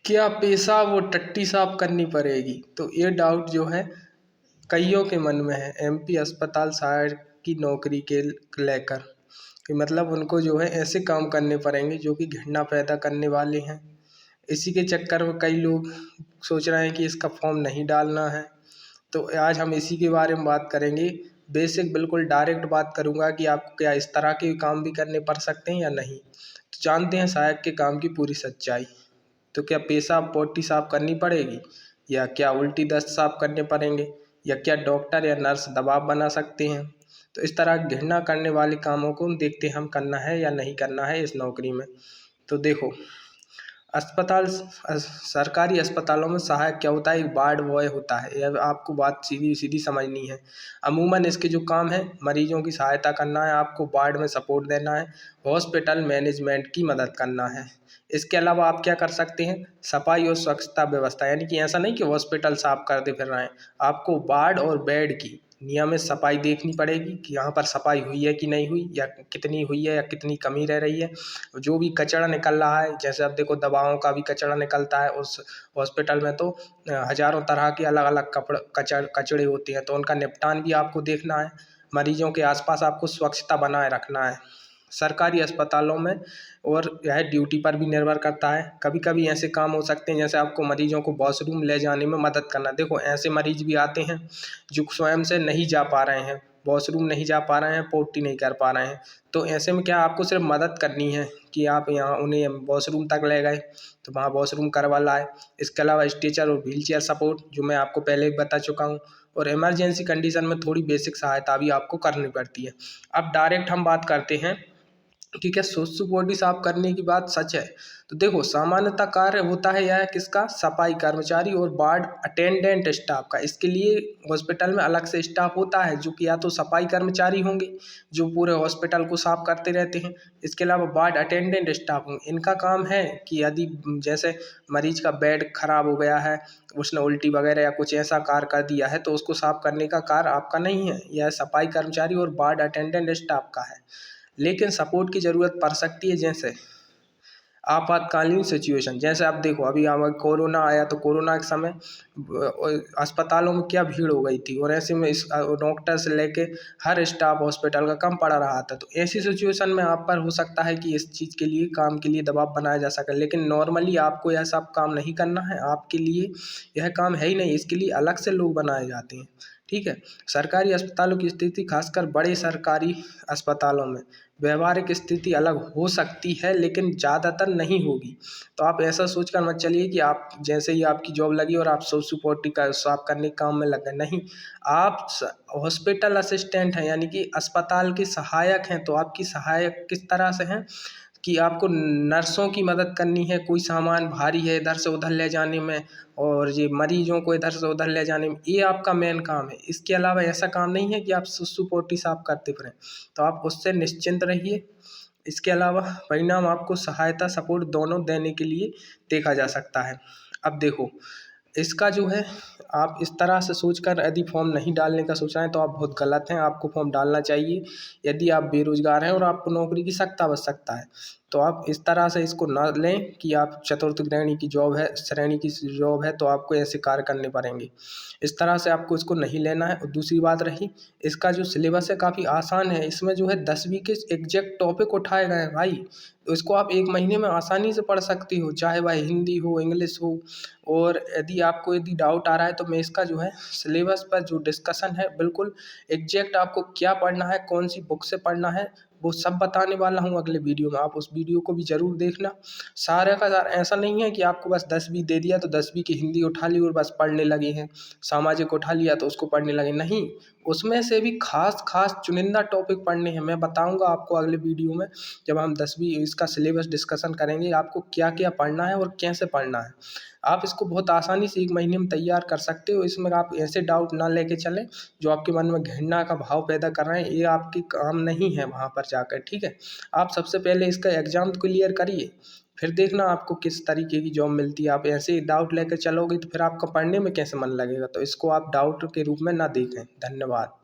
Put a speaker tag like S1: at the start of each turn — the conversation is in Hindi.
S1: क्या पेशा वो टट्टी साफ करनी पड़ेगी? तो ये डाउट जो है कइयों के मन में है एमपी अस्पताल सहायक की नौकरी के लेकर कि मतलब उनको जो है ऐसे काम करने पड़ेंगे जो कि घृणा पैदा करने वाले हैं। इसी के चक्कर में कई लोग सोच रहे हैं कि इसका फॉर्म नहीं डालना है। तो आज हम इसी के बारे में बात करेंगे। बेसिक बिल्कुल डायरेक्ट बात करूंगा कि आपको क्या इस तरह के काम भी करने पड़ सकते हैं या नहीं। तो जानते हैं सहायक के काम की पूरी सच्चाई। तो क्या पेशाब पोटी साफ करनी पड़ेगी, या क्या उल्टी दस्त साफ करने पड़ेंगे, या क्या डॉक्टर या नर्स दबाव बना सकते हैं। तो इस तरह घृणा करने वाले कामों को देखते हैं हम करना है या नहीं करना है इस नौकरी में। तो देखो, अस्पताल सरकारी अस्पतालों में सहायक क्या होता है, एक वार्ड बॉय होता है। यह आपको बात सीधी सीधी समझनी है। अमूमन इसके जो काम है, मरीजों की सहायता करना है, आपको वार्ड में सपोर्ट देना है, हॉस्पिटल मैनेजमेंट की मदद करना है। इसके अलावा आप क्या कर सकते हैं, सफाई और स्वच्छता व्यवस्था, यानी कि ऐसा नहीं कि हॉस्पिटल साफ करते फिर रहे हैं। आपको वार्ड और बेड की नियमित सफाई देखनी पड़ेगी कि यहाँ पर सफाई हुई है कि नहीं हुई, या कितनी हुई है या कितनी कमी रह रही है। जो भी कचरा निकल रहा है, जैसे अब देखो दवाओं का भी कचरा निकलता है उस हॉस्पिटल में, तो हजारों तरह के अलग अलग कचड़े होते हैं, तो उनका निपटान भी आपको देखना है। मरीजों के आसपास आपको स्वच्छता बनाए रखना है सरकारी अस्पतालों में। और यह ड्यूटी पर भी निर्भर करता है। कभी कभी ऐसे काम हो सकते हैं जैसे आपको मरीजों को वॉशरूम ले जाने में मदद करना। देखो ऐसे मरीज भी आते हैं जो स्वयं से नहीं जा पा रहे हैं, वॉशरूम नहीं जा पा रहे हैं, पोटी नहीं कर पा रहे हैं। तो ऐसे में क्या आपको सिर्फ मदद करनी है कि आप यहाँ उन्हें वॉशरूम तक ले गए तो वहाँ वॉशरूम करवा लाए। इसके अलावा स्ट्रेचर और व्हील चेयर सपोर्ट, जो मैं आपको पहले ही बता चुका हूँ। और इमरजेंसी कंडीशन में थोड़ी बेसिक सहायता भी आपको करनी पड़ती है। अब डायरेक्ट हम बात करते हैं कि क्या सोशल बॉडी साफ करने की बात सच है। तो देखो, सामान्यतः कार्य होता है यह किसका, सफाई कर्मचारी और वार्ड अटेंडेंट स्टाफ का। इसके लिए हॉस्पिटल में अलग से स्टाफ होता है जो कि या तो सफाई कर्मचारी होंगे जो पूरे हॉस्पिटल को साफ करते रहते हैं। इसके अलावा वार्ड अटेंडेंट स्टाफ होंगे, इनका काम है कि यदि जैसे मरीज का बेड खराब हो गया है, उसने उल्टी वगैरह या कुछ ऐसा कार्य कर दिया है, तो उसको साफ करने का कार्य आपका नहीं है, यह सफाई कर्मचारी और वार्ड अटेंडेंट स्टाफ का है। लेकिन सपोर्ट की ज़रूरत पड़ सकती है, जैसे आपातकालीन सिचुएशन। जैसे आप देखो, अभी हमारा कोरोना आया तो कोरोना के समय अस्पतालों में क्या भीड़ हो गई थी, और ऐसे में इस डॉक्टर से लेके हर स्टाफ हॉस्पिटल का कम पड़ा रहा था। तो ऐसी सिचुएशन में आप पर हो सकता है कि इस चीज़ के लिए काम के लिए दबाव बनाया जा सके, लेकिन नॉर्मली आपको यह सब काम नहीं करना है। आपके लिए यह काम है ही नहीं, इसके लिए अलग से लोग बनाए जाते हैं। ठीक है। सरकारी अस्पतालों की स्थिति, खासकर बड़े सरकारी अस्पतालों में व्यवहारिक स्थिति अलग हो सकती है, लेकिन ज़्यादातर नहीं होगी। तो आप ऐसा सोच कर मत चलिए कि आप जैसे ही आपकी जॉब लगी और आप सोशल सपोर्ट का साफ करने के काम में लग गए। नहीं, आप हॉस्पिटल असिस्टेंट हैं, यानी कि अस्पताल के सहायक हैं। तो आपकी सहायक किस तरह से हैं कि आपको नर्सों की मदद करनी है, कोई सामान भारी है इधर से उधर ले जाने में, और ये मरीजों को इधर से उधर ले जाने में, ये आपका मेन काम है। इसके अलावा ऐसा काम नहीं है कि आप सुसु पोटी साफ करते फिरें। तो आप उससे निश्चिंत रहिए। इसके अलावा परिणाम आपको सहायता सपोर्ट दोनों देने के लिए देखा जा सकता है। अब देखो, इसका जो है, आप इस तरह से सोचकर यदि फॉर्म नहीं डालने का सोच रहे हैं तो आप बहुत गलत हैं। आपको फॉर्म डालना चाहिए यदि आप बेरोजगार हैं और आपको नौकरी की सख्त आवश्यकता है। तो आप इस तरह से इसको ना लें कि आप चतुर्थ श्रेणी की जॉब है, श्रेणी की जॉब है तो आपको ऐसे कार्य करने पड़ेंगे। इस तरह से आपको इसको नहीं लेना है। और दूसरी बात रही, इसका जो सिलेबस है काफ़ी आसान है। इसमें जो है 10वीं के एग्जैक्ट टॉपिक उठाए गए हैं भाई। तो इसको आप 1 महीने में आसानी से पढ़ सकती हो, चाहे वह हिंदी हो, इंग्लिश हो। और यदि डाउट आ रहा है तो मैं इसका जो है सिलेबस पर जो डिस्कशन है, बिल्कुल एग्जैक्ट आपको क्या पढ़ना है, कौन सी बुक से पढ़ना है, वो सब बताने वाला हूँ अगले वीडियो में। आप उस वीडियो को भी ज़रूर देखना। सारा का सारा ऐसा नहीं है कि आपको बस 10वीं दे दिया तो 10वीं की हिंदी उठा ली और बस पढ़ने लगे हैं, सामाजिक उठा लिया तो उसको पढ़ने लगे। नहीं, उसमें से भी खास खास चुनिंदा टॉपिक पढ़ने हैं। मैं बताऊंगा आपको अगले वीडियो में, जब हम 10वीं इसका सिलेबस डिस्कशन करेंगे, आपको क्या क्या पढ़ना है और कैसे पढ़ना है। आप इसको बहुत आसानी से 1 महीने में तैयार कर सकते हो। इसमें आप ऐसे डाउट ना लेके चलें जो आपके मन में घृणा का भाव पैदा कर रहे हैं, ये आपकी काम नहीं है वहाँ पर जाकर। ठीक है, आप सबसे पहले इसका एग्ज़ाम क्लियर करिए, फिर देखना आपको किस तरीके की जॉब मिलती है। आप ऐसे ही डाउट लेकर चलोगे तो फिर आपका पढ़ने में कैसे मन लगेगा। तो इसको आप डाउट के रूप में ना देखें। धन्यवाद।